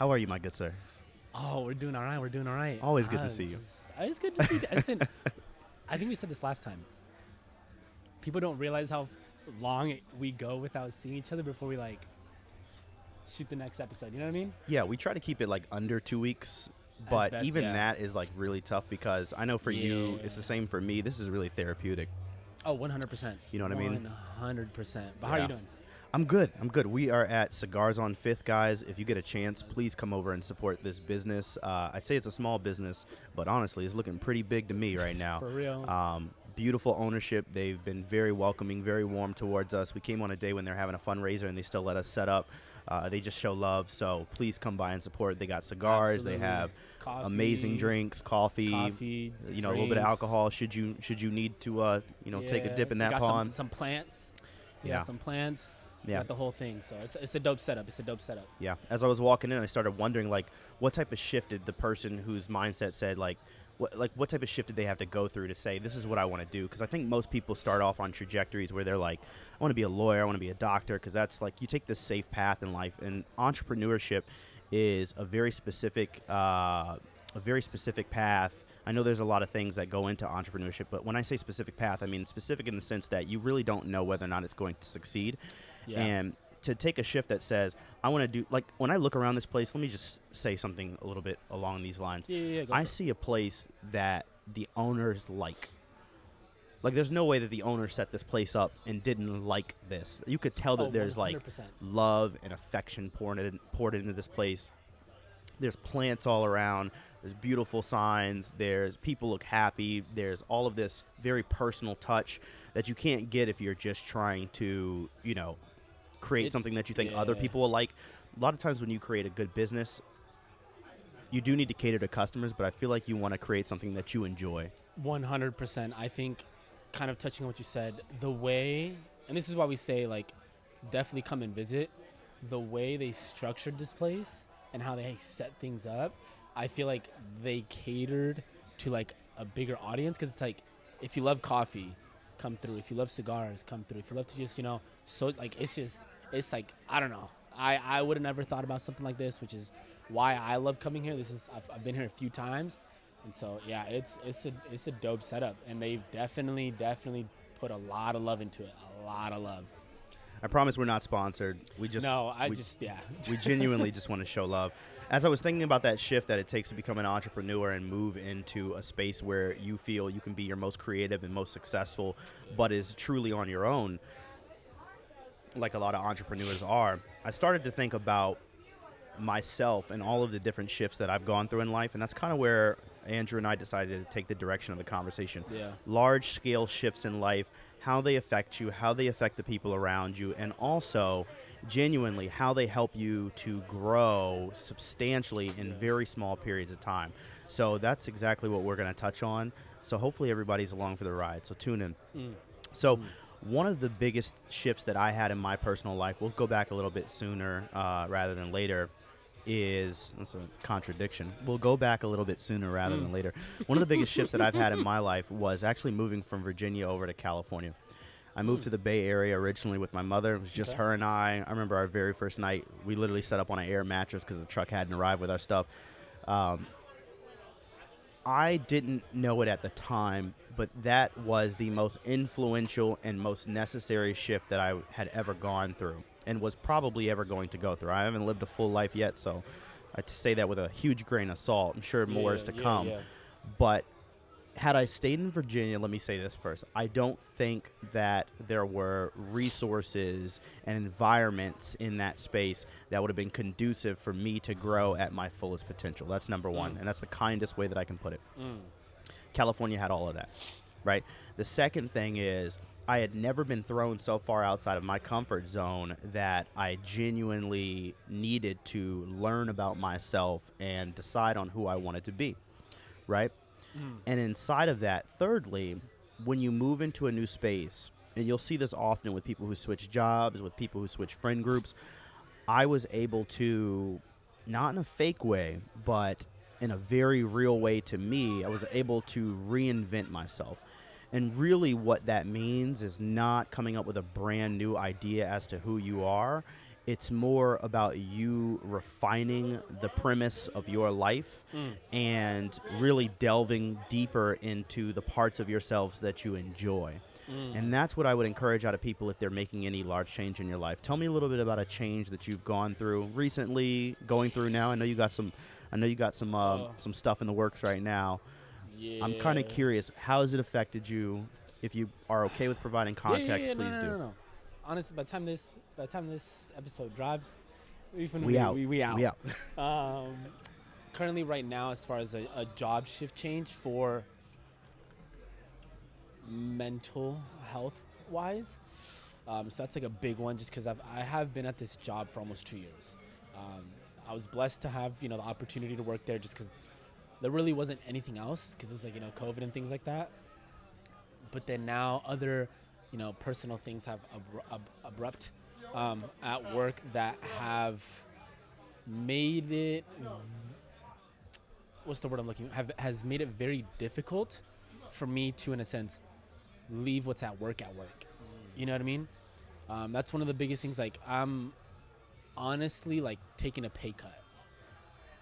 How are you, my good sir? Oh, we're doing all right. We're doing all right. Always good to see you. It's good to see you. It's been, I think we said this last time. People don't realize how long we go without seeing each other before we like shoot the next episode. You know what I mean? Yeah, we try to keep it like under 2 weeks, but best, even yeah. that is like really tough because I know for you, it's the same for me. This is really therapeutic. Oh, 100%. You know what I mean? 100%. But how are you doing? I'm good. We are at Cigars on 5th, guys. If you get a chance, please come over and support this business. I'd say it's a small business, but honestly, it's looking pretty big to me right now. For real. Beautiful ownership. They've been very welcoming, very warm towards us. We came on a day when they're having a fundraiser, and they still let us set up. They just show love, so please come by and support. They got cigars. Absolutely. They have Coffee, amazing drinks, coffee, drinks, a little bit of alcohol should you need to take a dip in that pond. Some plants. Yeah. Some plants. Yeah. Got the whole thing. So it's a dope setup. Yeah. As I was walking in, I started wondering, like, what type of shift did the person whose mindset said, what type of shift did they have to go through to say, this is what I want to do? Because I think most people start off on trajectories where they're like, I want to be a lawyer, I want to be a doctor, because that's like, you take this safe path in life. And entrepreneurship is a very specific path. I know there's a lot of things that go into entrepreneurship, but when I say specific path, I mean specific in the sense that you really don't know whether or not it's going to succeed. Yeah. And to take a shift that says, I want to do, like, when I look around this place, let me just say something a little bit along these lines. I see a place that the owners like. Like, there's no way that the owner set this place up and didn't like this. You could tell that there's 100%. Like love and affection poured into this place. There's plants all around. There's beautiful signs. There's people look happy. There's all of this very personal touch that you can't get if you're just trying to, create something that you think other people will like. A lot of times when you create a good business, you do need to cater to customers, but I feel like you want to create something that you enjoy. 100%. I think, kind of touching on what you said, the way, and this is why we say, like, definitely come and visit, the way they structured this place and how they set things up, I feel like they catered to, like, a bigger audience, because it's like, if you love coffee, come through. If you love cigars, come through. If you love to just, so, like, it's like, I don't know. I would have never thought about something like this, which is why I love coming here. I've been here a few times, and so yeah, it's a dope setup, and they've definitely put a lot of love into it. A lot of love. I promise we're not sponsored. We genuinely just want to show love. As I was thinking about that shift that it takes to become an entrepreneur and move into a space where you feel you can be your most creative and most successful, but is truly on your own, like a lot of entrepreneurs are, I started to think about myself and all of the different shifts that I've gone through in life, and that's kind of where Andrew and I decided to take the direction of the conversation. Yeah. Large-scale shifts in life, how they affect you, how they affect the people around you, and also genuinely how they help you to grow substantially in very small periods of time. So that's exactly what we're going to touch on. So hopefully everybody's along for the ride. So tune in. One of the biggest shifts that I had in my personal life, we'll go back a little bit sooner rather than later, that's a contradiction. We'll go back a little bit sooner rather than later. One of the biggest shifts that I've had in my life was actually moving from Virginia over to California. I moved to the Bay Area originally with my mother. It was just her and I. I remember our very first night, we literally set up on an air mattress because the truck hadn't arrived with our stuff. I didn't know it at the time, but that was the most influential and most necessary shift that I had ever gone through and was probably ever going to go through. I haven't lived a full life yet, so I say that with a huge grain of salt. I'm sure more is to come. Yeah. But had I stayed in Virginia, let me say this first, I don't think that there were resources and environments in that space that would have been conducive for me to grow at my fullest potential. That's number one, and that's the kindest way that I can put it. California had all of that, right? The second thing is I had never been thrown so far outside of my comfort zone that I genuinely needed to learn about myself and decide on who I wanted to be, right? And inside of that, thirdly, when you move into a new space, and you'll see this often with people who switch jobs, with people who switch friend groups, I was able to, not in a fake way, but in a very real way to me, I was able to reinvent myself. And really what that means is not coming up with a brand new idea as to who you are. It's more about you refining the premise of your life and really delving deeper into the parts of yourselves that you enjoy. And that's what I would encourage out of people if they're making any large change in your life. Tell me a little bit about a change that you've gone through recently, going through now. I know you got some stuff in the works right now. Yeah. I'm kind of curious, how has it affected you? If you are okay with providing context, Yeah, please do. No. Honestly, by the time this episode drops, We out. We out. We out. Currently, right now, as far as a job shift change for mental health wise, so that's like a big one. Just because I have been at this job for almost 2 years. I was blessed to have the opportunity to work there, just because there really wasn't anything else, because it was like COVID and things like that. But then now other personal things have abrupt at work that have made it, what's the word I'm looking, has made it very difficult for me to, in a sense, leave what's at work. You know what I mean? That's one of the biggest things. Like, I'm honestly like taking a pay cut,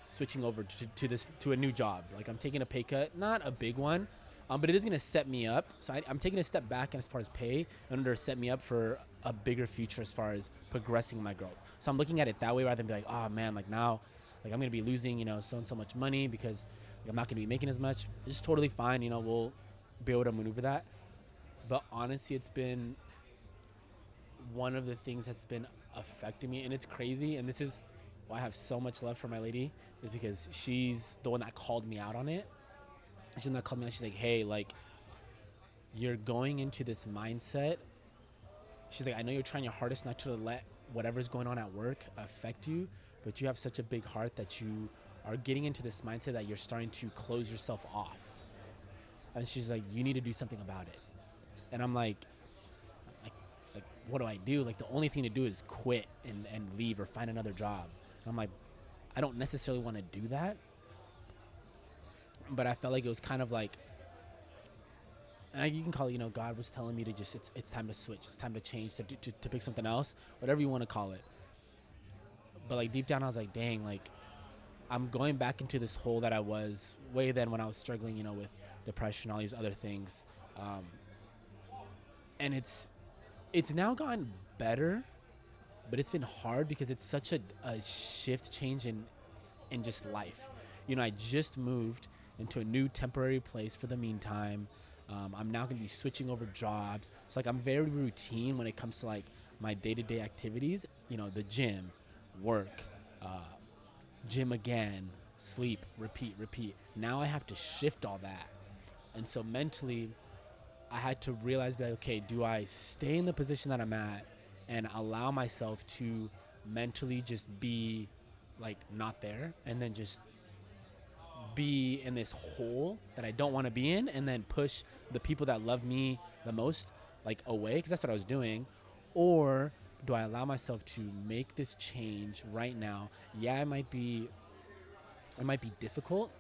switching over to a new job. Like, I'm taking a pay cut, not a big one, but it is going to set me up. So I'm taking a step back as far as pay in order to set me up for a bigger future as far as progressing my growth. So I'm looking at it that way, rather than be like, oh man, like now, like I'm going to be losing, so and so much money because I'm not going to be making as much. It's just totally fine. We'll be able to maneuver that. But honestly, it's been one of the things that's been affecting me, and it's crazy. And this is why I have so much love for my lady, is because she's the one that called me out on it. She's the one that called me out. She's like, hey, like, you're going into this mindset. She's like, I know you're trying your hardest not to let whatever's going on at work affect you, but you have such a big heart that you are getting into this mindset that you're starting to close yourself off. And she's like, you need to do something about it. And I'm like, what do I do? Like, the only thing to do is quit and leave or find another job. And I'm like, I don't necessarily want to do that. But I felt like it was kind of like, and you can call it, God was telling me to just, it's time to switch. It's time to change, to pick something else, whatever you want to call it. But like deep down, I was like, dang, like I'm going back into this hole that I was way then when I was struggling, with depression, all these other things. And it's now gotten better, but it's been hard because it's such a shift change in just life. I just moved into a new temporary place for the meantime. I'm now going to be switching over jobs. So like I'm very routine when it comes to like my day-to-day activities, the gym, work, gym again, sleep, repeat. Now I have to shift all that. And so mentally I had to realize, like, okay, do I stay in the position that I'm at and allow myself to mentally just be like not there, and then just be in this hole that I don't want to be in, and then push the people that love me the most like away, because that's what I was doing? Or do I allow myself to make this change right now? Yeah, it might be difficult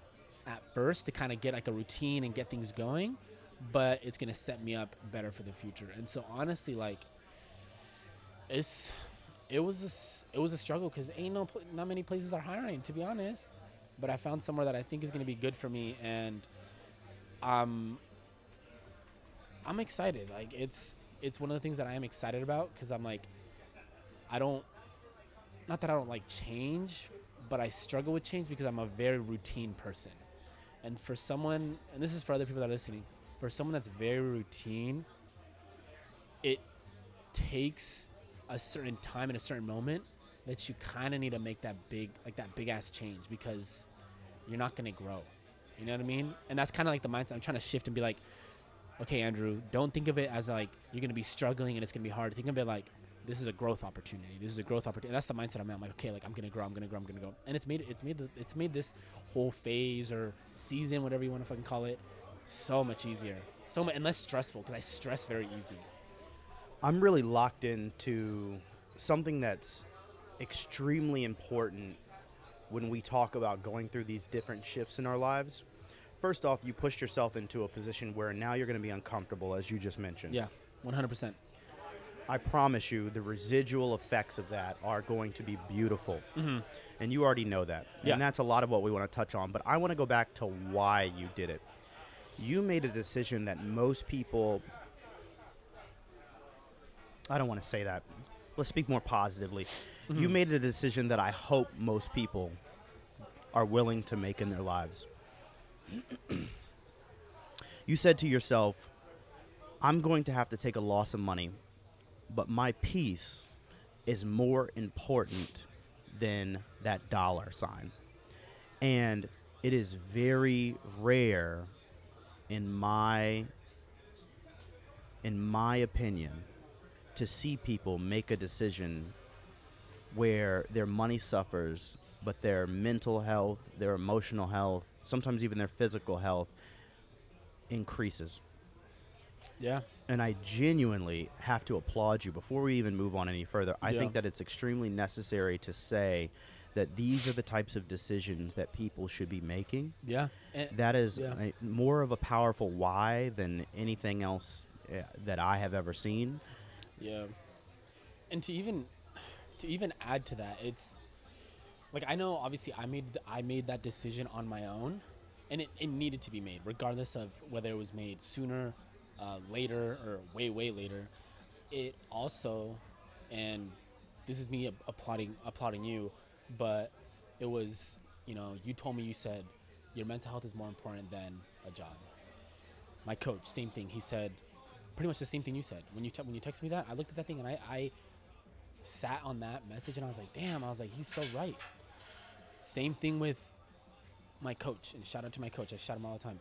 at first to kind of get like a routine and get things going, but it's going to set me up better for the future. And so honestly, like it was a struggle, because not many places are hiring, to be honest. But I found somewhere that I think is going to be good for me, and I'm excited. Like it's one of the things that I am excited about, because I'm like, not that I don't like change, but I struggle with change because I'm a very routine person. And for someone, and this is for other people that are listening, for someone that's very routine, it takes a certain time and a certain moment that you kind of need to make that big ass change, because you're not going to grow. You know what I mean? And that's kind of like the mindset I'm trying to shift and be like, okay, Andrew, don't think of it as like you're going to be struggling and it's going to be hard. Think of it like, this is a growth opportunity. This is a growth opportunity. That's the mindset I'm at. I'm like, okay, like I'm going to grow. And it's made this whole phase or season, whatever you want to fucking call it, so much easier. And less stressful, because I stress very easy. I'm really locked into something that's extremely important when we talk about going through these different shifts in our lives. First off, you pushed yourself into a position where now you're going to be uncomfortable, as you just mentioned. Yeah, 100%. I promise you, the residual effects of that are going to be beautiful. Mm-hmm. And you already know that. Yeah. And that's a lot of what we want to touch on. But I want to go back to why you did it. You made a decision that most people, I don't want to say that. Let's speak more positively. Mm-hmm. You made a decision that I hope most people are willing to make in their lives. You said to yourself, I'm going to have to take a loss of money, but my peace is more important than that dollar sign. And it is very rare in my opinion to see people make a decision where their money suffers, but their mental health, their emotional health, sometimes even their physical health increases. Yeah. And I genuinely have to applaud you before we even move on any further. I Yeah. think that it's extremely necessary to say that these are the types of decisions that people should be making. Yeah. And That is yeah. more of a powerful why than anything else that I have ever seen. Yeah. And to even add to that, it's like, I know obviously I made that decision on my own, and it needed to be made regardless of whether it was made sooner, later, or way later. It also, and this is me applauding you, but it was, you told me, you said your mental health is more important than a job. My coach, same thing. He said pretty much the same thing you said. When you texted me that, I looked at that thing and I sat on that message and I was like, damn, he's so right. Same thing with my coach, and shout out to my coach. I shout him all the time.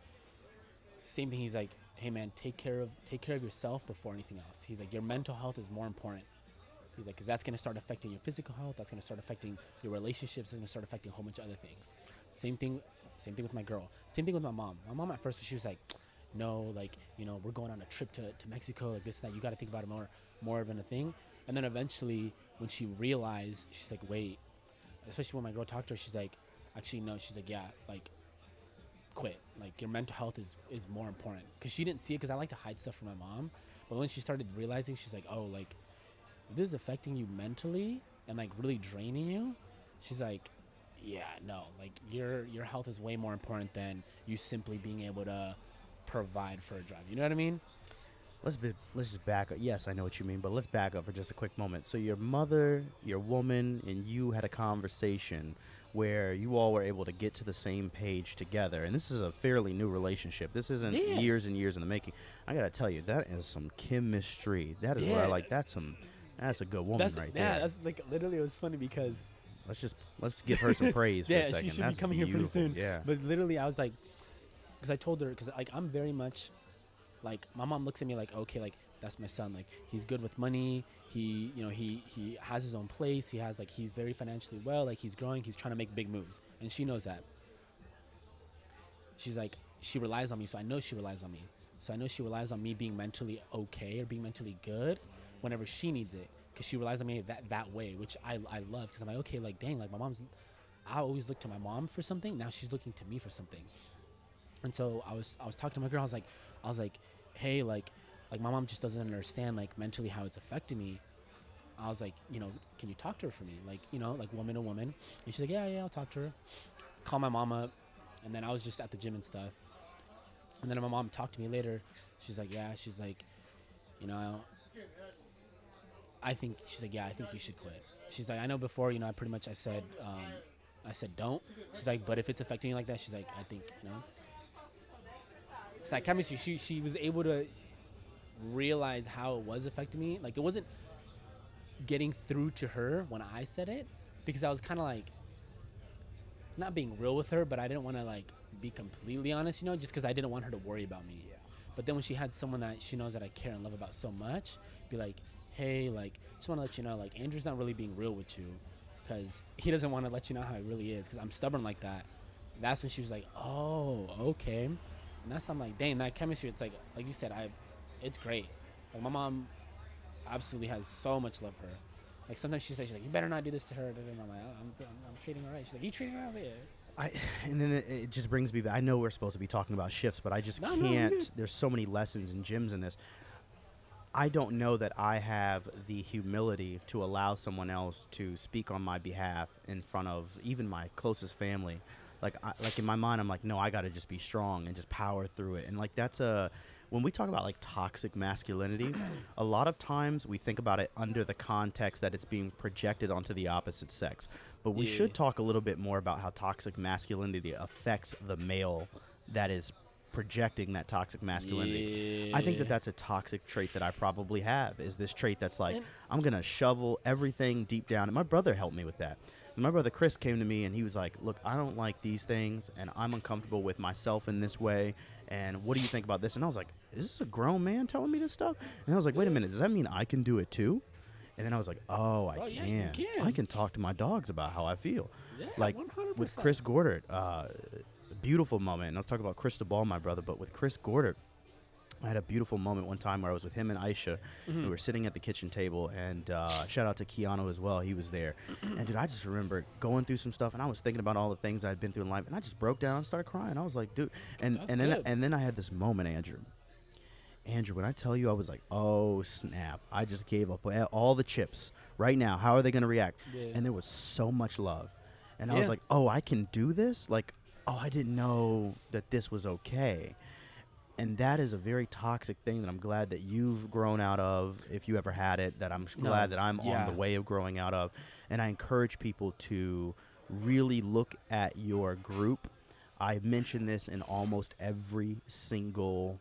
Same thing. He's like, hey man, take care of yourself before anything else. He's like, your mental health is more important. He's like, because that's going to start affecting your physical health. That's going to start affecting your relationships. It's going to start affecting a whole bunch of other things. Same thing with my girl. Same thing with my mom. My mom at first, she was like, no, like, we're going on a trip to Mexico, like this, that. You got to think about it more of a thing. And then eventually, when she realized, she's like, wait, especially when my girl talked to her, she's like, actually, no. She's like, yeah, like, quit. Like, your mental health is more important. Because she didn't see it, because I like to hide stuff from my mom. But when she started realizing, she's like, oh, like, this is affecting you mentally and, like, really draining you. She's like, yeah, no. Like, your health is way more important than you simply being able to provide for a job. You know what I mean? Let's just back up. Yes, I know what you mean, but let's back up for just a quick moment. So your mother, your woman, and you had a conversation where you all were able to get to the same page together. And this is a fairly new relationship. This isn't years and years in the making. I got to tell you, that is some chemistry. That is what I like. That's a good woman right there. Yeah, that's like, literally, it was funny because Let's give her some praise for a second. She should That's be coming beautiful. here pretty soon. Yeah. But literally, I was like, because I told her, because like, I'm very much like, my mom looks at me like, okay, like, that's my son. Like, he's good with money. He, he has his own place. He has, like, he's very financially well. Like, he's growing. He's trying to make big moves. And she knows that. She's like, she relies on me. So I know she relies on me. So I know she relies on me being mentally okay or being mentally good whenever she needs it. Because she relies on me that way, which I love. Because I'm like, okay, like, dang, like, I always look to my mom for something. Now she's looking to me for something. And so I was talking to my girl. I was like, hey, like my mom just doesn't understand, like, mentally how it's affecting me. I was like, can you talk to her for me? Like, like, woman to woman. And she's like, yeah, I'll talk to her. Call my mom up. And then I was just at the gym and stuff. And then my mom talked to me later. She's like, yeah, she's like, I think you should quit. She's like, I know before, I said don't. She's like, but if it's affecting you like that, she's like, I think, it's that chemistry. She was able to realize how it was affecting me. Like, it wasn't getting through to her when I said it, because I was kind of like not being real with her, but I didn't want to, like, be completely honest, just because I didn't want her to worry about me. Yeah. But then when she had someone that she knows that I care and love about so much, be like, hey, like, just want to let you know, like, Andrew's not really being real with you, because he doesn't want to let you know how he really is, because I'm stubborn like that. That's when she was like, oh, okay. And that's, I'm like, dang, that chemistry, it's like you said, it's great. Like, my mom absolutely has so much love for her. Like, sometimes she's like, you better not do this to her. And I'm like, I'm treating her right. She's like, you treating her right? And then it just brings me back. I know we're supposed to be talking about shifts, but I just can't. There's so many lessons and gems in this. I don't know that I have the humility to allow someone else to speak on my behalf in front of even my closest family. Like in my mind, I'm like, no, I got to just be strong and just power through it. And like when we talk about like toxic masculinity, a lot of times we think about it under the context that it's being projected onto the opposite sex. But we should talk a little bit more about how toxic masculinity affects the male that is projecting that toxic masculinity. I think that that's a toxic trait that I probably have, is this trait that's like, I'm going to shovel everything deep down. And my brother helped me with that. And my brother Chris came to me and he was like, look, I don't like these things and I'm uncomfortable with myself in this way. And what do you think about this? And I was like, is this a grown man telling me this stuff? And I was like, wait a minute, does that mean I can do it too? And then I was like, oh, I can. Yeah, you can. I can talk to my dogs about how I feel. Yeah, like 100%. with Chris Gordert, beautiful moment. And I was talking about Cristobal, my brother, but with Chris Gordert, I had a beautiful moment one time where I was with him and Aisha. We were sitting at the kitchen table, and shout out to Keanu as well. He was there. And, dude, I just remember going through some stuff, and I was thinking about all the things I'd been through in life, and I just broke down and started crying. I was like, dude. And then I had this moment, Andrew, when I tell you, I was like, oh, snap. I just gave up all the chips right now. How are they going to react? Yeah. And there was so much love. And I was like, oh, I can do this? Like, oh, I didn't know that this was okay. And that is a very toxic thing that I'm glad that you've grown out of, if you ever had it, that I'm glad that I'm on the way of growing out of. And I encourage people to really look at your group. I mention this in almost every single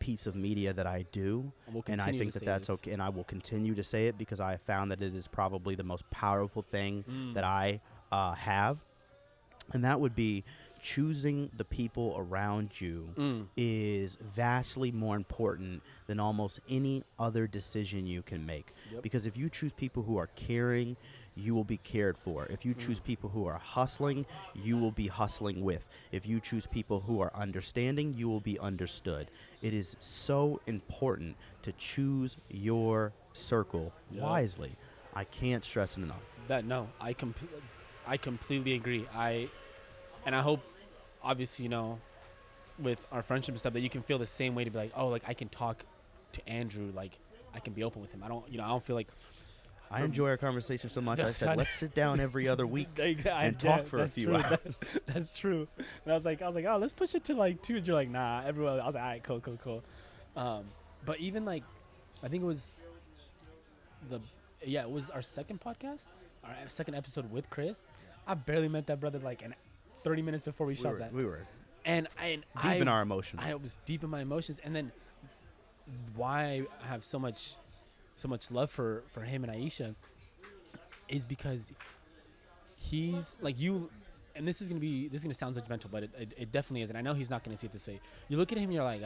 piece of media that I do. And I think that that's okay. And I will continue to say it because I have found that it is probably the most powerful thing that I have. And that would be choosing the people around you is vastly more important than almost any other decision you can make. Because if you choose people who are caring, you will be cared for. If you choose people who are hustling, you will be hustling with. If you choose people who are understanding, you will be understood. It is so important to choose your circle wisely. I can't stress it enough. I completely agree. And I hope, obviously, with our friendship and stuff, that you can feel the same way, to be like, oh, like I can talk to Andrew, like I can be open with him. I don't feel like. I enjoy our conversation so much. I said, let's sit down every other week and talk for a few hours. That's true. And I was like, oh, let's push it to like 2. And you're like, nah, everyone. I was like, all right, cool. But even like, I think it was it was our second podcast, our second episode with Chris. I barely met that brother like 30 minutes before we shot that. We were. And deep in our emotions. I was deep in my emotions. And then why I have so much love for him and Aisha is because he's like you, and this is gonna sound judgmental, but it definitely is. And I know he's not gonna see it this way. You look at him, you're like,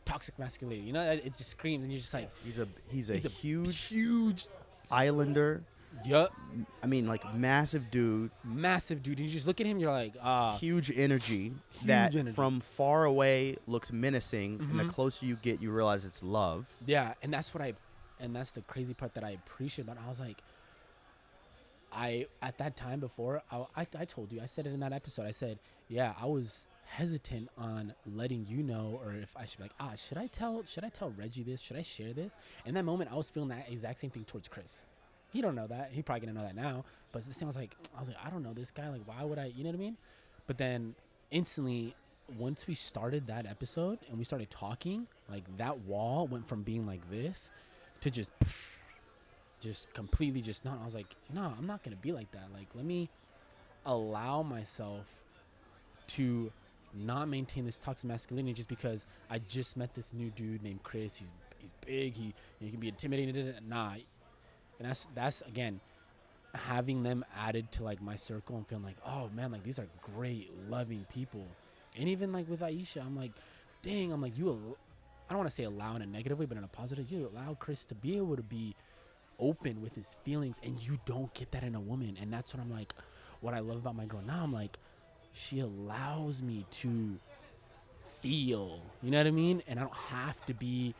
toxic masculinity. It just screams, and you're just like, he's a huge Islander. Yup. I mean, like, massive dude. And you just look at him, you're like, huge energy. From far away looks menacing, and the closer you get, you realize it's love. Yeah, and that's the crazy part that I appreciate about it. I was like, at that time before, I told you, I said it in that episode. I said, yeah, I was hesitant on letting you know, or if I should be like, should I tell Reggie this? Should I share this? In that moment, I was feeling that exact same thing towards Chris. He don't know that. He probably gonna know that now. But this thing, I was like, I don't know this guy. Like, why would I? You know what I mean? But then instantly, once we started that episode and we started talking, like that wall went from being like this to just completely just not. I was like, no, I'm not gonna be like that. Like, let me allow myself to not maintain this toxic masculinity just because I just met this new dude named Chris. He's big. He can be intimidating. Nah. And that's again, having them added to like my circle and feeling like, oh man, like these are great, loving people. And even like with Aisha, I'm like, dang, I don't want to say allow in a negative way, but in a positive, you allow Chris to be able to be open with his feelings, and you don't get that in a woman. And that's what I'm like, what I love about my girl now. I'm like, she allows me to feel, you know what I mean? And I don't have to be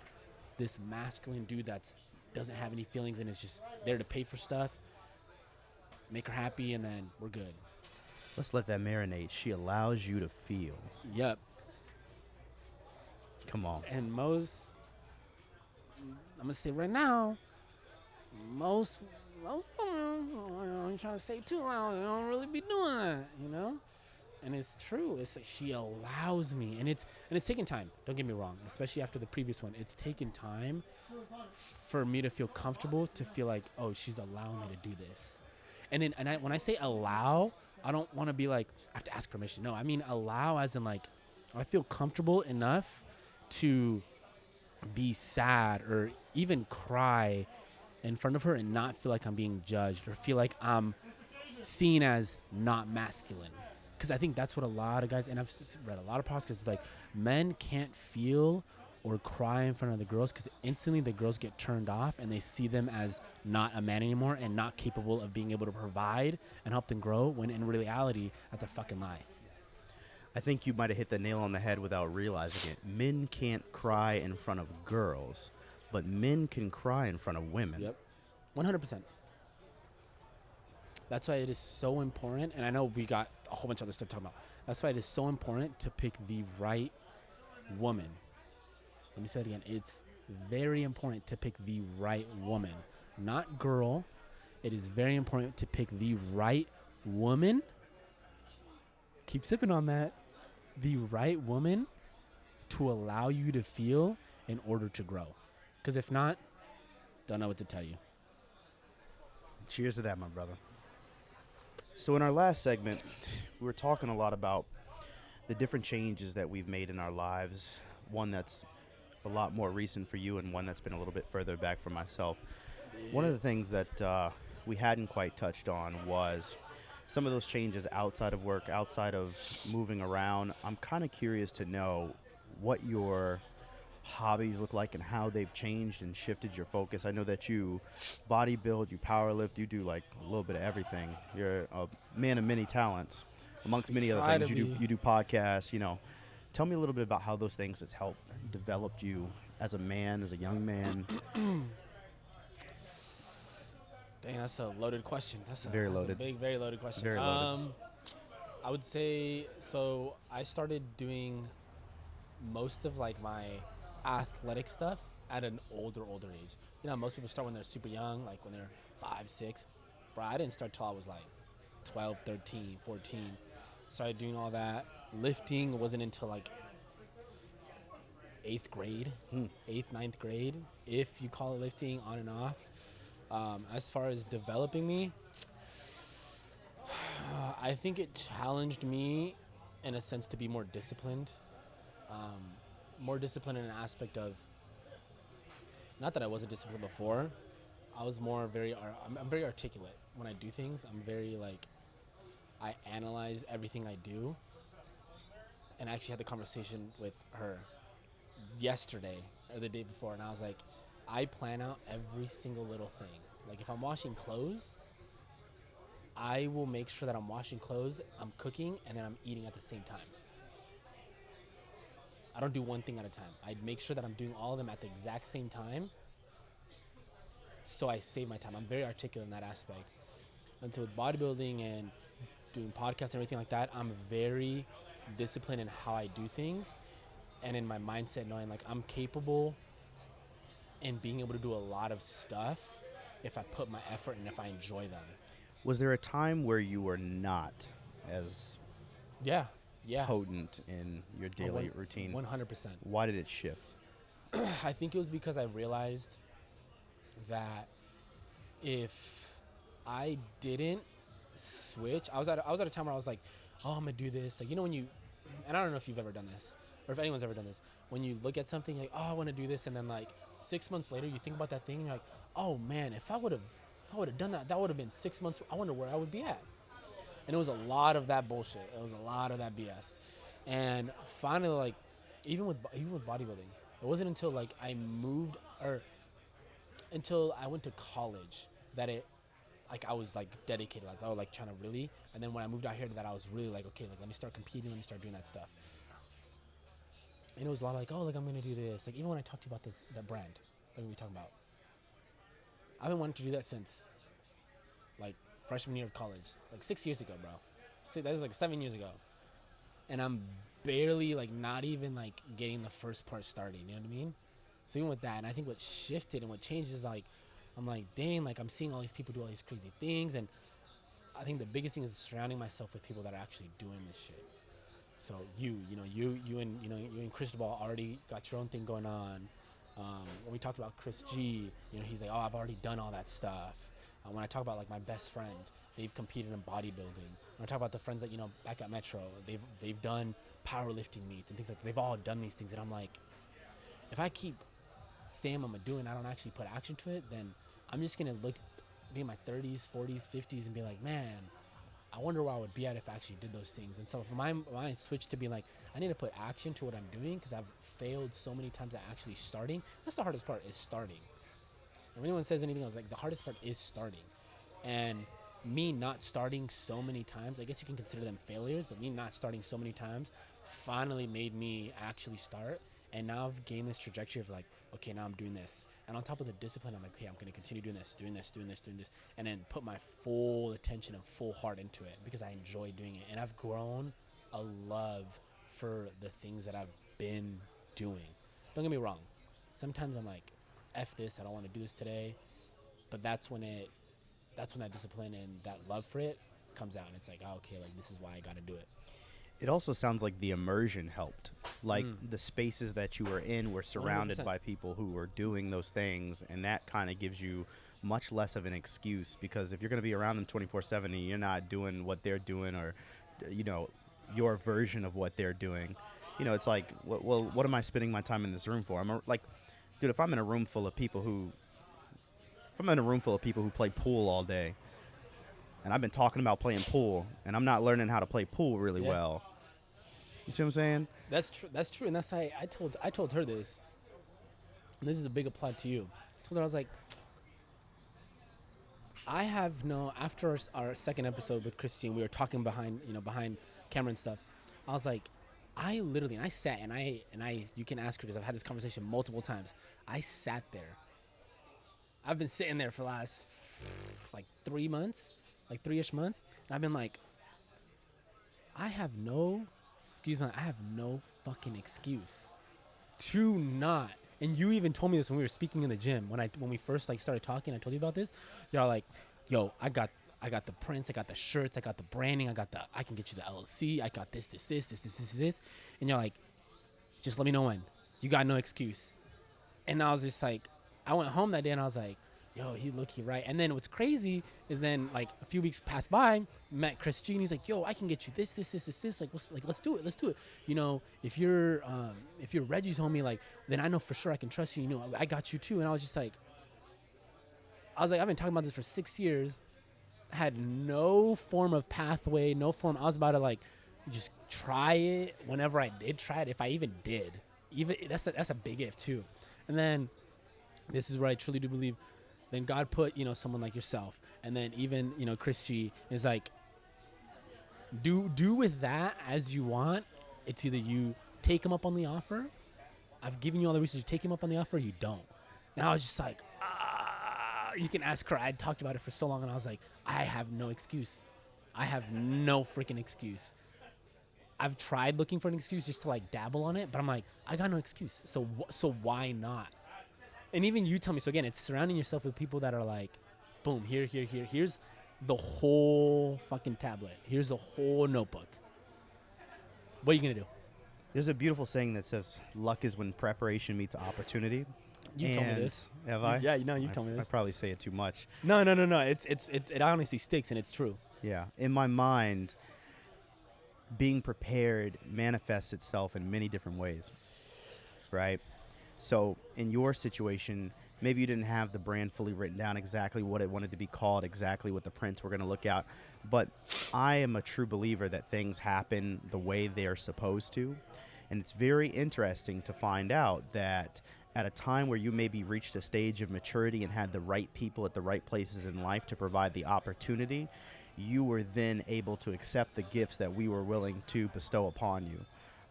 this masculine dude that's doesn't have any feelings and is just there to pay for stuff, make her happy, and then we're good. Let's let that marinate. She allows you to feel. Yep. Come on. And most I'm gonna say right now, most I'm trying to say too loud. They don't really be doing that, you know. And it's true. It's like she allows me, and it's taken time. Don't get me wrong, especially after the previous one. It's taken time for me to feel comfortable, to feel like, oh, she's allowing me to do this. And then, when I say allow, I don't want to be like I have to ask permission. No, I mean allow as in like I feel comfortable enough to be sad or even cry in front of her and not feel like I'm being judged or feel like I'm seen as not masculine. Because I think that's what a lot of guys, and I've read a lot of podcasts, it's like men can't feel or cry in front of the girls because instantly the girls get turned off and they see them as not a man anymore and not capable of being able to provide and help them grow, when in reality, that's a fucking lie. I think you might have hit the nail on the head without realizing it. Men can't cry in front of girls, but men can cry in front of women. Yep. 100%. That's why it is so important, and I know we got a whole bunch of other stuff to talk about. That's why it is so important to pick the right woman. Let me say it again. It's very important to pick the right woman, not girl. It is very important to pick the right woman. Keep sipping on that. The right woman to allow you to feel in order to grow. Because if not, don't know what to tell you. Cheers to that, my brother. So in our last segment, we were talking a lot about the different changes that we've made in our lives. One that's a lot more recent for you and one that's been a little bit further back for myself. One of the things that we hadn't quite touched on was some of those changes outside of work, outside of moving around. I'm kind of curious to know what your hobbies look like and how they've changed and shifted your focus. I know that you bodybuild, you powerlift, you do like a little bit of everything. You're a man of many talents, amongst many other things. You do podcasts, you know. Tell me a little bit about how those things has helped developed you as a man, as a young man. Dang, that's a loaded question. That's a loaded. A big, very loaded question. Very loaded. I would say, so I started doing most of like my athletic stuff at an older age. You know, most people start when they're super young, like when they're 5, 6. Bro, I didn't start till I was like 12, 13, 14. Started doing all that. Lifting wasn't until like 8th grade, 8th, 9th grade, if you call it lifting, on and off. As far as developing me, I think it challenged me in a sense to be more disciplined. More disciplined in an aspect of, not that I wasn't disciplined before, I was more I'm very articulate when I do things. I'm very like, I analyze everything I do. And I actually had the conversation with her yesterday or the day before, and I was like, I plan out every single little thing. Like if I'm washing clothes, I will make sure that I'm washing clothes, I'm cooking, and then I'm eating at the same time. I don't do one thing at a time. I make sure that I'm doing all of them at the exact same time, so I save my time. I'm very articulate in that aspect. And so with bodybuilding and doing podcasts and everything like that, I'm very disciplined in how I do things, and in my mindset knowing like I'm capable and being able to do a lot of stuff if I put my effort and if I enjoy them. Was there a time where you were not as potent in your daily routine? 100%. Why did it shift? I think it was because I realized that if I didn't switch, I was at a time where I was like, oh, I'm gonna do this. Like, you know, when you, and I don't know if you've ever done this or if anyone's ever done this, when you look at something like, oh, I want to do this, and then like 6 months later you think about that thing and you're like, oh man, if I would have done that, that would have been 6 months. I wonder where I would be at. And it was a lot of that bullshit. It was a lot of that BS. And finally, like, even with bodybuilding, it wasn't until like I moved or until I went to college that it, like, I was like dedicated. I was like trying to really, and then when I moved out here, that I was really like, okay, like let me start competing, let me start doing that stuff. And it was a lot of like, oh, like I'm gonna do this. Like even when I talked to you about that brand that we were talking about, I've been wanting to do that since like freshman year of college, like 6 years ago, bro. That was like 7 years ago, and I'm barely like not even like getting the first part started. You know what I mean? So even with that, and I think what shifted and what changed is like, I'm like, dang, like I'm seeing all these people do all these crazy things, and I think the biggest thing is surrounding myself with people that are actually doing this shit. So you and Cristobal already got your own thing going on. When we talked about Chris G, he's like, oh, I've already done all that stuff. When I talk about like my best friend, they've competed in bodybuilding. When I talk about the friends that back at Metro, they've done powerlifting meets and things like that. They've all done these things, and I'm like, if I keep saying what I'm doing, I don't actually put action to it, then I'm just gonna be in my 30s, 40s, 50s, and be like, man, I wonder where I would be at if I actually did those things. And so if my mind switched to being like, I need to put action to what I'm doing because I've failed so many times at actually starting. That's the hardest part, is starting. And when anyone says anything, I was like, the hardest part is starting. And me not starting so many times, I guess you can consider them failures, but me not starting so many times finally made me actually start. And now I've gained this trajectory of like, okay, now I'm doing this. And on top of the discipline, I'm like, okay, I'm going to continue doing this, and then put my full attention and full heart into it because I enjoy doing it. And I've grown a love for the things that I've been doing. Don't get me wrong. Sometimes I'm like, F this, I don't want to do this today. But that's when that discipline and that love for it comes out. And it's like, oh, okay, like this is why I got to do it. It also sounds like the immersion helped. Like the spaces that you were in were surrounded 100%. by people who were doing those things, and that kind of gives you much less of an excuse, because if you're going to be around them 24/7 and you're not doing what they're doing, or your version of what they're doing, it's like, well, what am I spending my time in this room for? Dude, if I'm in a room full of people who play pool all day, and I've been talking about playing pool, and I'm not learning how to play pool really well. You see what I'm saying? That's true. And that's how I told her this. And this is a big apply to you. I told her, I was like, after our second episode with Christian, we were talking behind camera and stuff. I was like, I sat and you can ask her because I've had this conversation multiple times. I sat there. I've been sitting there for the last like 3 months. Like 3-ish months, and I've been like, I have no fucking excuse to not. And you even told me this when we were speaking in the gym, when we first like started talking. I told you about this. You're like, yo, I got the prints, I got the shirts, I got the branding, I can get you the LLC, I got this, and you're like, just let me know when. You got no excuse. And I was just like, I went home that day and I was like, yo, he's low-key right. And then what's crazy is then like a few weeks passed by, met Chris G, and he's like, yo, I can get you this. Like, let's do it. If you're Reggie's homie, then I know for sure I can trust you. I got you too. And I was like, I've been talking about this for 6 years, had no form of pathway, I was about to just try it whenever I did try it, if I even did. That's a big if too. And then this is where I truly do believe. Then God put, someone like yourself, and then even, Chris G is like, do with that as you want. It's either you take him up on the offer. I've given you all the research. You take him up on the offer, or you don't. And I was just like, you can ask her. I talked about it for so long, and I was like, I have no excuse. I have no freaking excuse. I've tried looking for an excuse just to dabble on it, but I'm like, I got no excuse. So why not? And even you tell me, so again, it's surrounding yourself with people that are like, boom, here. Here's the whole fucking tablet. Here's the whole notebook. What are you going to do? There's a beautiful saying that says, luck is when preparation meets opportunity. You told me this. Have I? Yeah, you told me this. I probably say it too much. No. It honestly sticks, and it's true. Yeah. In my mind, being prepared manifests itself in many different ways, right? So in your situation, maybe you didn't have the brand fully written down, exactly what it wanted to be called, exactly what the prints were going to look at. But I am a true believer that things happen the way they're supposed to. And it's very interesting to find out that at a time where you maybe reached a stage of maturity and had the right people at the right places in life to provide the opportunity, you were then able to accept the gifts that we were willing to bestow upon you,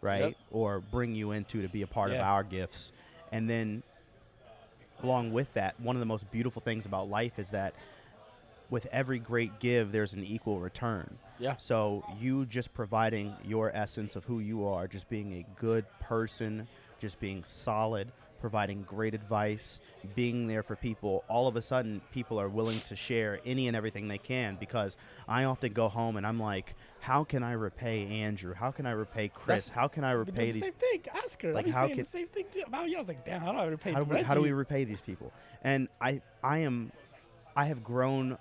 right? Yep. Or bring you into to be a part of our gifts. And then along with that, one of the most beautiful things about life is that with every great give, there's an equal return. Yeah. So you just providing your essence of who you are, just being a good person, just being solid, providing great advice, being there for people, all of a sudden people are willing to share any and everything they can, because I often go home and I'm like, how can I repay Andrew? How can I repay Chris? How can I repay these? Same thing. Ask her. Like, Like, how saying can the same thing too about you. I was like, damn, how do I repay how do we Reggie? repay these people? And I have grown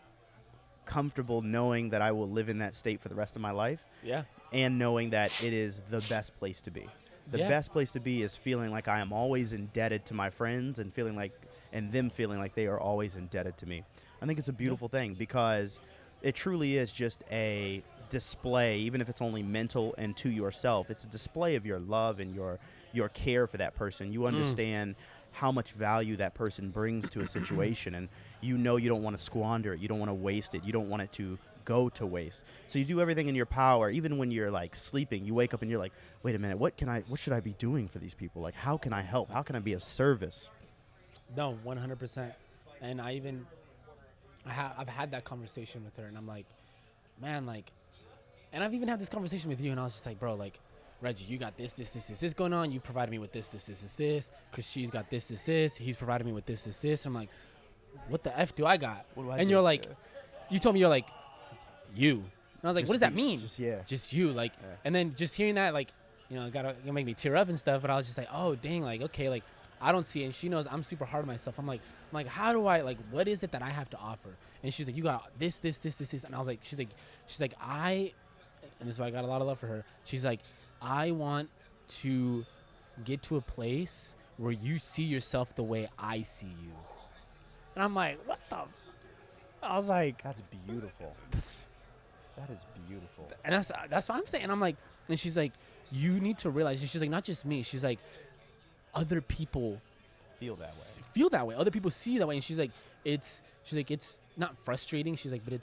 comfortable knowing that I will live in that state for the rest of my life, Yeah. and knowing that it is the best place to be. The Yeah. best place to be is feeling like I am always indebted to my friends, and them feeling like they are always indebted to me. I think it's a beautiful thing, because it truly is just a display, even if it's only mental and to yourself. It's a display of your love and your care for that person. You understand how much value that person brings to a situation, and you don't want to squander it. You don't want to waste it. You don't want it to go to waste. So you do everything in your power. Even when you're like sleeping, you wake up and you're like, wait a minute, what should I be doing for these people? Like, how can I help? How can I be of service? No, 100%. And I've had that conversation with her, and I'm like, man, like, and I've even had this conversation with you, and I was just like, bro, like, Reggie, you got this going on. You've provided me with this. Chris G's got this. He's provided me with this. I'm like, what the F do I got? What do I and do? you're like, you told me you're like, you. And I was like, Just what does that be- mean? Just you. Like, Yeah. and then just hearing that, like, gotta make me tear up and stuff. But I was just like, oh, dang, like, okay, like, I don't see it. And she knows I'm super hard on myself. I'm like, how do I, like, what is it that I have to offer? And she's like, you got this. And I was like, she's like, and this is why I got a lot of love for her. She's like, I want to get to a place where you see yourself the way I see you. And I'm like, what the? I was like, That's beautiful. That is beautiful. and that's what I'm saying. I'm like, and she's like, you need to realize. She's like, not just me. She's like, other people Feel that way. feel that way. Other people see you that way. And she's like, it's not frustrating. She's like, but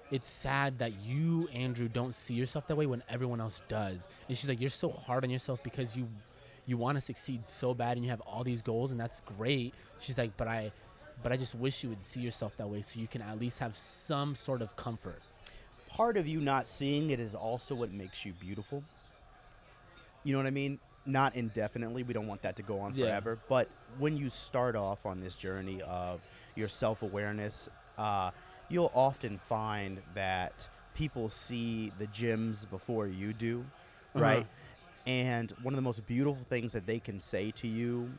it's sad that you, Andrew, don't see yourself that way when everyone else does. And she's like, you're so hard on yourself because you want to succeed so bad and you have all these goals, and that's great. She's like, but I just wish you would see yourself that way so you can at least have some sort of comfort. Part of you not seeing it is also what makes you beautiful. You know what I mean? Not indefinitely. We don't want that to go on Yeah. forever. But when you start off on this journey of your self-awareness, you'll often find that people see the gems before you do, right? And one of the most beautiful things that they can say to you,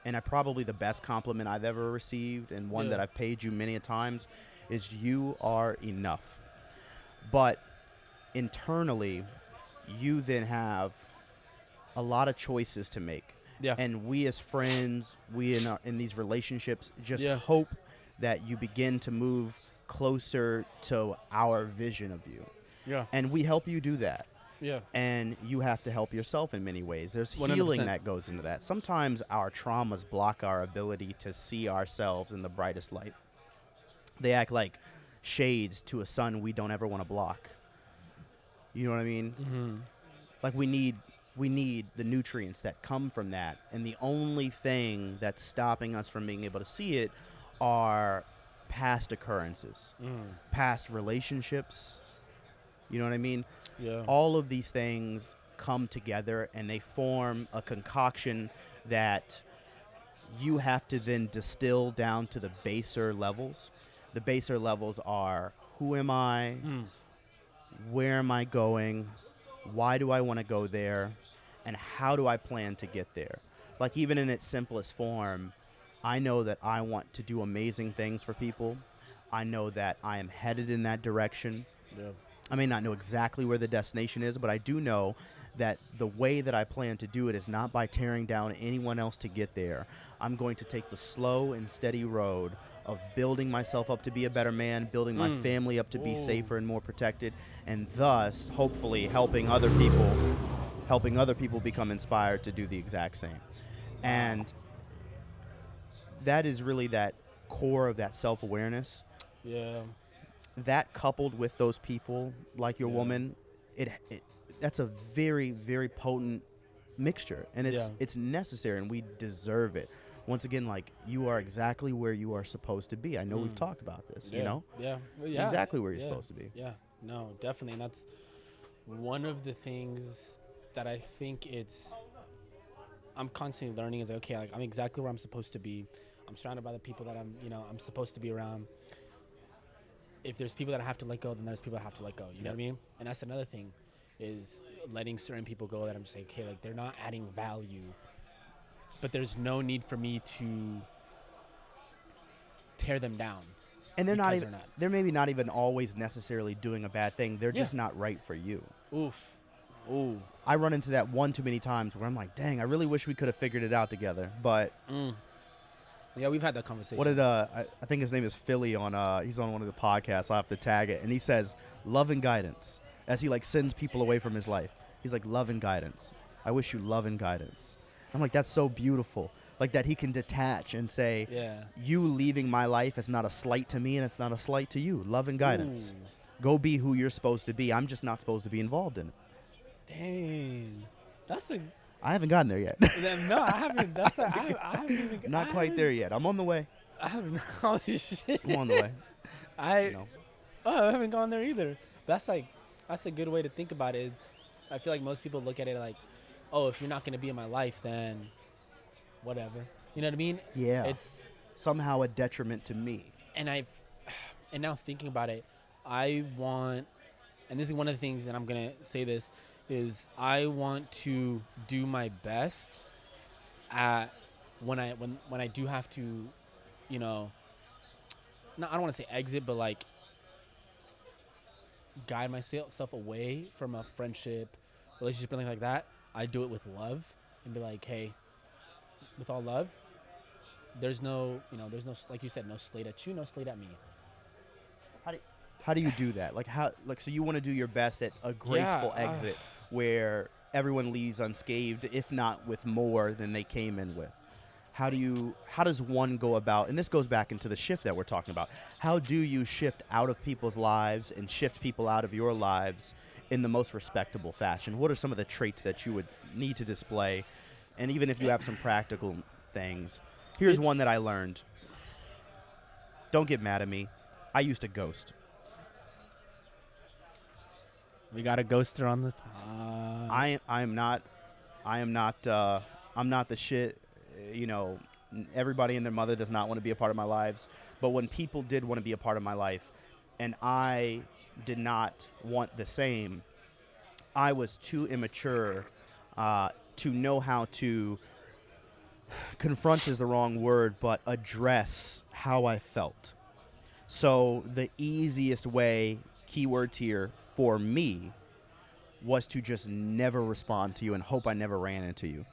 and probably the best compliment I've ever received, and one that I've paid you many a times, is you are enough. But internally, you then have a lot of choices to make. Yeah. And we as friends, we in these relationships, just Yeah. hope that you begin to move closer to our vision of you. Yeah. And we help you do that. Yeah. And you have to help yourself in many ways. There's 100%. healing that goes into that. Sometimes our traumas block our ability to see ourselves in the brightest light. They act like shades to a sun we don't ever want to block. You know what I mean? Mm-hmm. Like we need the nutrients that come from that, and the only thing that's stopping us from being able to see it are past occurrences, past relationships. You know what I mean? Yeah. All of these things come together and they form a concoction that you have to then distill down to the baser levels. The baser levels are, who am I? Where am I going? Why do I want to go there? And how do I plan to get there? Like, even in its simplest form, I know that I want to do amazing things for people. I know that I am headed in that direction. Yeah. I may not know exactly where the destination is, but I do know that the way that I plan to do it is not by tearing down anyone else to get there. I'm going to take the slow and steady road of building myself up to be a better man, building my family up to be safer and more protected, and thus, hopefully, helping other people become inspired to do the exact same. And that is really that core of that self-awareness. Yeah. That coupled with those people like your woman, that's a very, very potent mixture, and it's necessary, and we deserve it. Once again, like, you are exactly where you are supposed to be. I know we've talked about this, you know? Yeah. Well, yeah. Exactly where you're supposed to be. Yeah. No, definitely. And that's one of the things that I think it's I'm constantly learning. Is like, okay, like I'm exactly where I'm supposed to be. I'm surrounded by the people that I'm supposed to be around. If there's people that I have to let go, then there's people that have to let go. You know what I mean? And that's another thing, is letting certain people go that I'm just like, okay, like they're not adding value, but there's no need for me to tear them down. And they're maybe not even always necessarily doing a bad thing. They're just not right for you. Oof. Ooh. I run into that one too many times where I'm like, dang, I really wish we could have figured it out together. But yeah, we've had that conversation. what did I think his name is Philly on he's on one of the podcasts. I'll have to tag it. And he says love and guidance as he like sends people away from his life. He's like, love and guidance. I wish you love and guidance. I'm like, that's so beautiful. Like that he can detach and say, you leaving my life is not a slight to me and it's not a slight to you. Love and guidance. Ooh. Go be who you're supposed to be. I'm just not supposed to be involved in it. Dang. That's a... I haven't gotten there yet. No, I haven't. I haven't even... Not quite there yet. I'm on the way. I haven't... Oh, shit. I'm on the way. I haven't gone there either. That's a good way to think about it. I feel like most people look at it like, oh, if you're not going to be in my life, then whatever. You know what I mean? Yeah. It's somehow a detriment to me. And now thinking about it, I want, and this is one of the things, and I'm going to say this, is I want to do my best at when I do have to, I don't want to say exit, but like guide myself away from a friendship, relationship, anything like that. I do it with love and be like, hey, with all love, there's no, like you said, no slate at you, no slate at me. How do you do that? So you want to do your best at a graceful exit where everyone leaves unscathed, if not with more than they came in with. How does one go about, and this goes back into the shift that we're talking about, how do you shift out of people's lives and shift people out of your lives in the most respectable fashion? What are some of the traits that you would need to display? And even if you have some practical things, here's one that I learned. Don't get mad at me. I used to ghost. We got a ghoster on the pod. I'm not the shit. Everybody and their mother does not want to be a part of my lives. But when people did want to be a part of my life and I did not want the same, I was too immature to know how to confront is the wrong word, but address how I felt. So the easiest way, keywords here, for me was to just never respond to you and hope I never ran into you.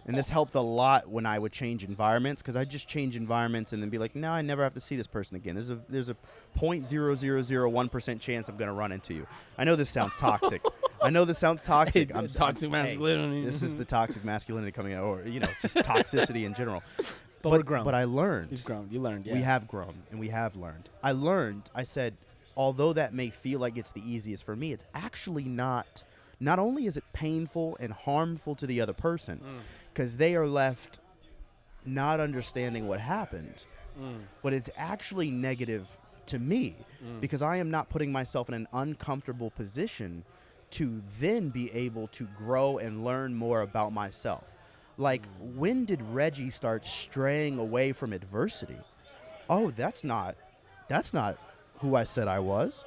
And this helped a lot when I would change environments, because I'd just change environments and then be like, no, I never have to see this person again. There's a 0.0001% chance I'm going to run into you. I know this sounds toxic. I'm toxic masculinity. This is the toxic masculinity coming out, or just toxicity in general. But we're grown. But I learned. You've grown. You learned. Yeah. We have grown and we have learned. I said, although that may feel like it's the easiest for me, it's actually not. Not only is it painful and harmful to the other person, because they are left not understanding what happened, but it's actually negative to me, because I am not putting myself in an uncomfortable position to then be able to grow and learn more about myself. Like, when did Reggie start straying away from adversity? Oh, that's not who I said I was.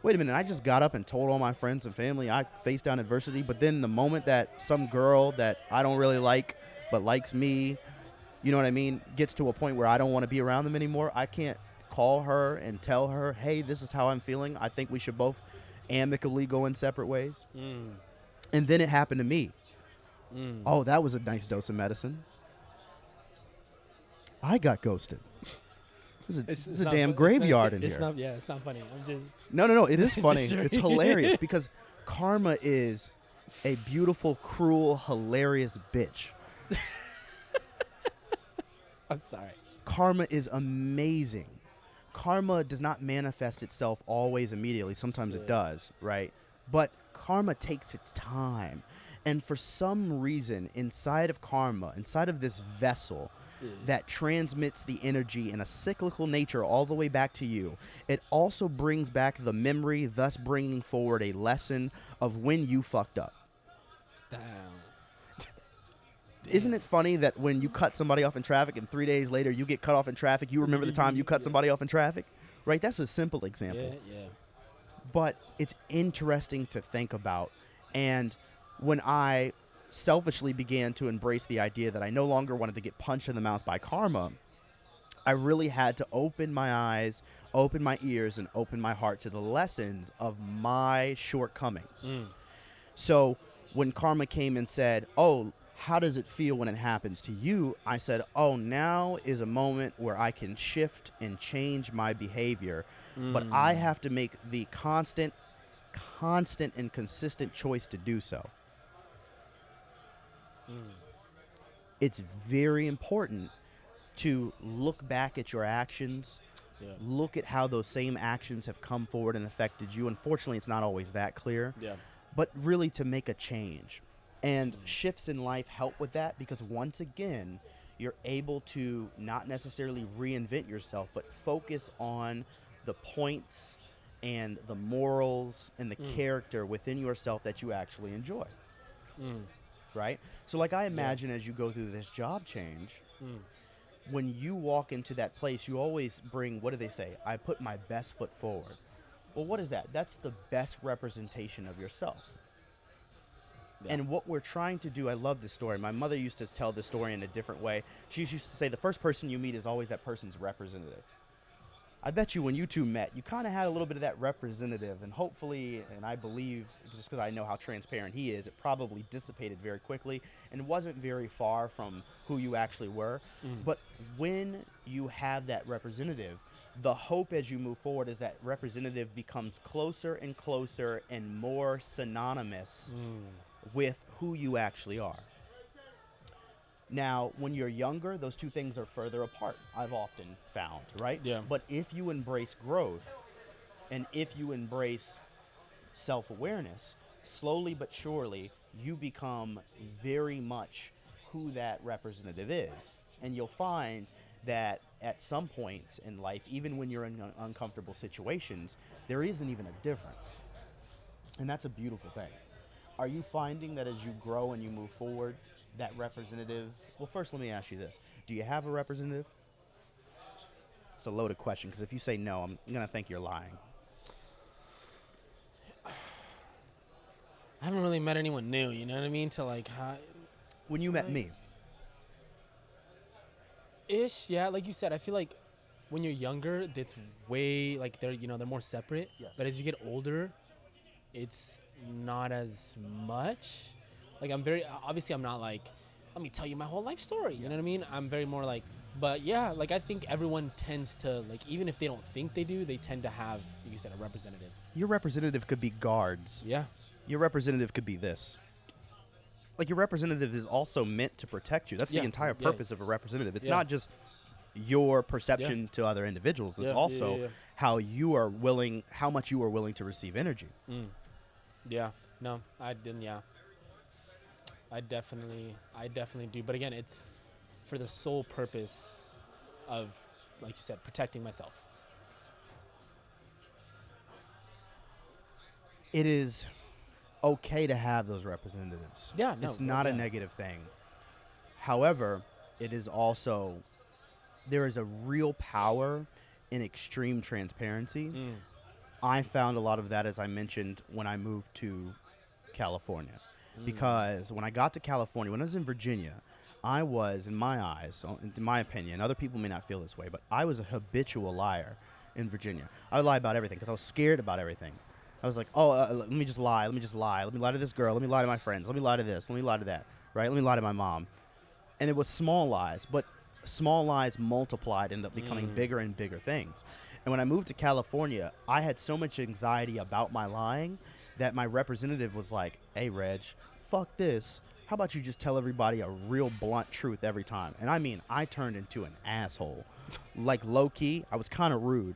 Wait a minute, I just got up and told all my friends and family I faced down adversity, but then the moment that some girl that I don't really like but likes me, you know what I mean, gets to a point where I don't want to be around them anymore, I can't call her and tell her, hey, this is how I'm feeling. I think we should both amicably go in separate ways. And then it happened to me. Oh, that was a nice dose of medicine. I got ghosted. There's a damn graveyard in here. It's not funny. I'm just... No. It is funny. It's hilarious because karma is a beautiful, cruel, hilarious bitch. I'm sorry. Karma is amazing. Karma does not manifest itself always immediately. Sometimes it does, right? But karma takes its time. And for some reason, inside of karma, inside of this vessel that transmits the energy in a cyclical nature all the way back to you, it also brings back the memory, thus bringing forward a lesson of when you fucked up. Damn. Isn't it funny that when you cut somebody off in traffic and 3 days later you get cut off in traffic, you remember the time you cut somebody off in traffic? Right? That's a simple example. Yeah. But it's interesting to think about. And when I selfishly began to embrace the idea that I no longer wanted to get punched in the mouth by karma, I really had to open my eyes, open my ears, and open my heart to the lessons of my shortcomings. So when karma came and said, oh, how does it feel when it happens to you? I said, oh, now is a moment where I can shift and change my behavior. But I have to make the constant and consistent choice to do so. It's very important to look back at your actions, look at how those same actions have come forward and affected you. Unfortunately, it's not always that clear, but really to make a change. And shifts in life help with that because once again, you're able to not necessarily reinvent yourself, but focus on the points and the morals and the character within yourself that you actually enjoy. Right? So like I imagine as you go through this job change, when you walk into that place, you always bring, what do they say? I put my best foot forward. Well, what is that? That's the best representation of yourself. And what we're trying to do, I love this story. My mother used to tell this story in a different way. She used to say the first person you meet is always that person's representative. I bet you when you two met, you kind of had a little bit of that representative, and hopefully, and I believe, just because I know how transparent he is, it probably dissipated very quickly and wasn't very far from who you actually were. But when you have that representative, the hope as you move forward is that representative becomes closer and closer and more synonymous with who you actually are. Now, when you're younger, those two things are further apart, I've often found, right? Yeah. But if you embrace growth and if you embrace self-awareness, slowly but surely, you become very much who that representative is. And you'll find that at some points in life, even when you're in uncomfortable situations, there isn't even a difference. And that's a beautiful thing. Are you finding that as you grow and you move forward, that representative, well, first let me ask you this. Do you have a representative? It's a loaded question, because if you say no, I'm going to think you're lying. I haven't really met anyone new, you know what I mean? To like, When you met me. Yeah, like you said, I feel like when you're younger, that's way, like, they're more separate. Yes. But as you get older, it's not as much. Like, I'm not like, let me tell you my whole life story. You know what I mean? I'm very more like, but yeah, like, I think everyone tends to, like, even if they don't think they do, they tend to have, like you said, a representative. Your representative could be guards. Yeah. Your representative could be this. Like, your representative is also meant to protect you. That's the entire purpose of a representative. It's not just your perception to other individuals. It's also how much you are willing to receive energy. Yeah. No, I didn't. Yeah. I definitely do. But again, it's for the sole purpose of, like you said, protecting myself. It is okay to have those representatives. Yeah, no, it's not a negative thing. However, it is also, there is a real power in extreme transparency. I found a lot of that, as I mentioned, when I moved to California. Because when I got to California, when I was in Virginia, I was, in my eyes, in my opinion, other people may not feel this way, but I was a habitual liar in Virginia. I would lie about everything because I was scared about everything. I was like, let me just lie. Let me lie to this girl. Let me lie to my friends. Let me lie to this. Let me lie to that. Right? Let me lie to my mom. And it was small lies, but small lies multiplied ended up becoming bigger and bigger things. And when I moved to California, I had so much anxiety about my lying that my representative was like, hey, Reg, fuck this. How about you just tell everybody a real blunt truth every time? And I mean, I turned into an asshole. Like, low-key, I was kind of rude.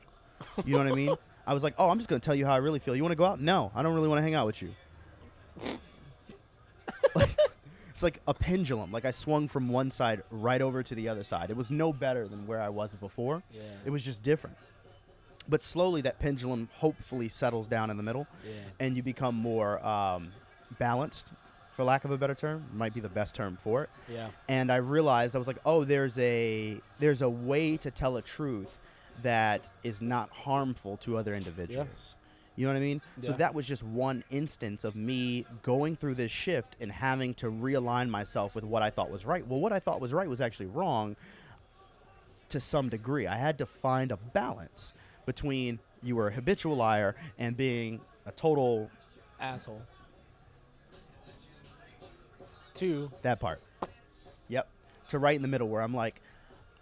You know what I mean? I was like, I'm just going to tell you how I really feel. You want to go out? No, I don't really want to hang out with you. It's like a pendulum. Like, I swung from one side right over to the other side. It was no better than where I was before. Yeah. It was just different. But slowly that pendulum hopefully settles down in the middle, and you become more balanced for lack of a better term, might be the best term for it. Yeah. And I realized, I was like, oh, there's a way to tell a truth that is not harmful to other individuals. You know what I mean? Yeah. So that was just one instance of me going through this shift and having to realign myself with what I thought was right. Well, what I thought was right was actually wrong to some degree. I had to find a balance between you were a habitual liar and being a total asshole. 2. That part. Yep. To right in the middle where I'm like,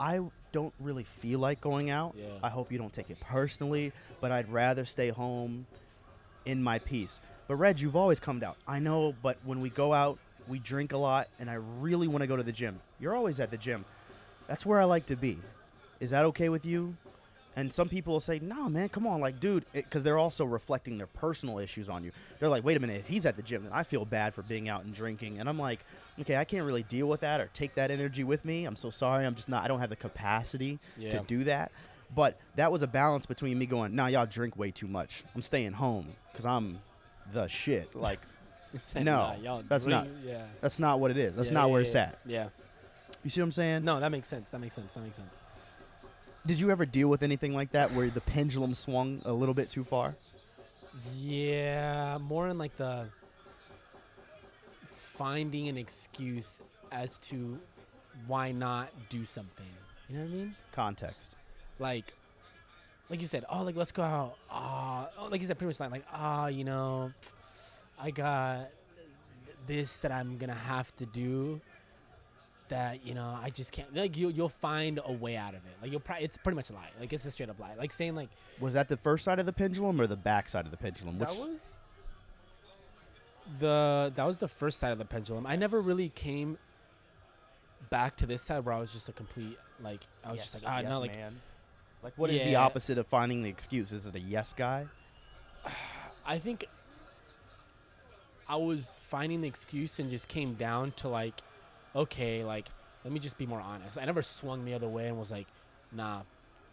I don't really feel like going out. Yeah. I hope you don't take it personally, but I'd rather stay home in my peace. But Reg, you've always come out. I know, but when we go out, we drink a lot, and I really want to go to the gym. You're always at the gym. That's where I like to be. Is that okay with you? And some people will say, nah, man, come on, like, dude, because they're also reflecting their personal issues on you. They're like, wait a minute, if he's at the gym, then I feel bad for being out and drinking. And I'm like, okay, I can't really deal with that or take that energy with me. I'm so sorry. I don't have the capacity to do that. But that was a balance between me going, nah, y'all drink way too much. I'm staying home because I'm the shit. Like, no, that's not what it is. That's not where it's at. Yeah. You see what I'm saying? No, that makes sense. Did you ever deal with anything like that where the pendulum swung a little bit too far? Yeah, more in like the finding an excuse as to why not do something. You know what I mean? Context. Like you said, oh, like, let's go out. Like you said, pretty much like, you know, I got this that I'm going to have to do that, you know, I just can't. Like, you'll find a way out of it. Like, it's pretty much a lie. Like, it's a straight up lie. Like, saying, like. Was that the first side of the pendulum or the back side of the pendulum? That was the first side of the pendulum. I never really came back to this side where I was just a complete, like, I was just like, yes, no, like. Man. Like, what is the opposite of finding the excuse? Is it a yes guy? I think I was finding the excuse and just came down to, like, okay, like, let me just be more honest. I never swung the other way and was like, nah,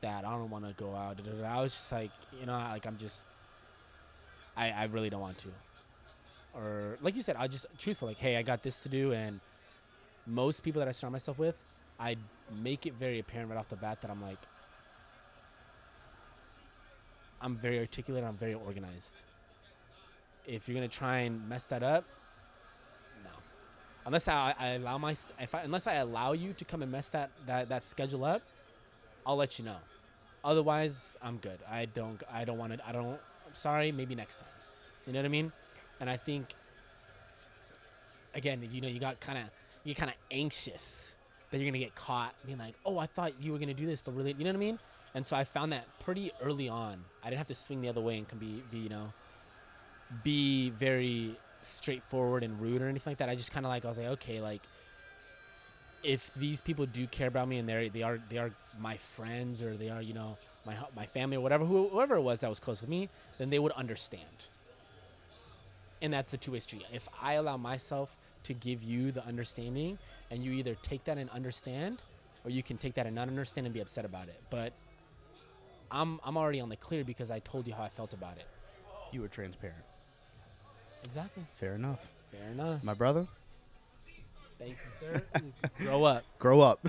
Dad, I don't want to go out. I was just like, you know, like, I really don't want to. Or, like you said, I just truthful, like, hey, I got this to do. And most people that I surround myself with, I make it very apparent right off the bat that I'm like, I'm very articulate, I'm very organized. If you're going to try and mess that up, no. Unless unless I allow you to come and mess that schedule up, I'll let you know. Otherwise, I'm good. I'm sorry, maybe next time. You know what I mean? And I think, again, you know, you're kind of anxious that you're going to get caught being like, oh, I thought you were going to do this, but really, you know what I mean? And so I found that pretty early on. I didn't have to swing the other way and can be very straightforward and rude or anything like that. I just kind of I was like, okay, like, if these people do care about me and they are my friends, or they are, you know, my family or whatever, whoever it was that was close to me, then they would understand. And that's the two-way street. If I allow myself to give you the understanding, and you either take that and understand, or you can take that and not understand and be upset about it. But I'm already on the clear because I told you how I felt about it. You were transparent. Exactly. Fair enough. Fair enough. My brother? Thank you, sir. Grow up. Grow up.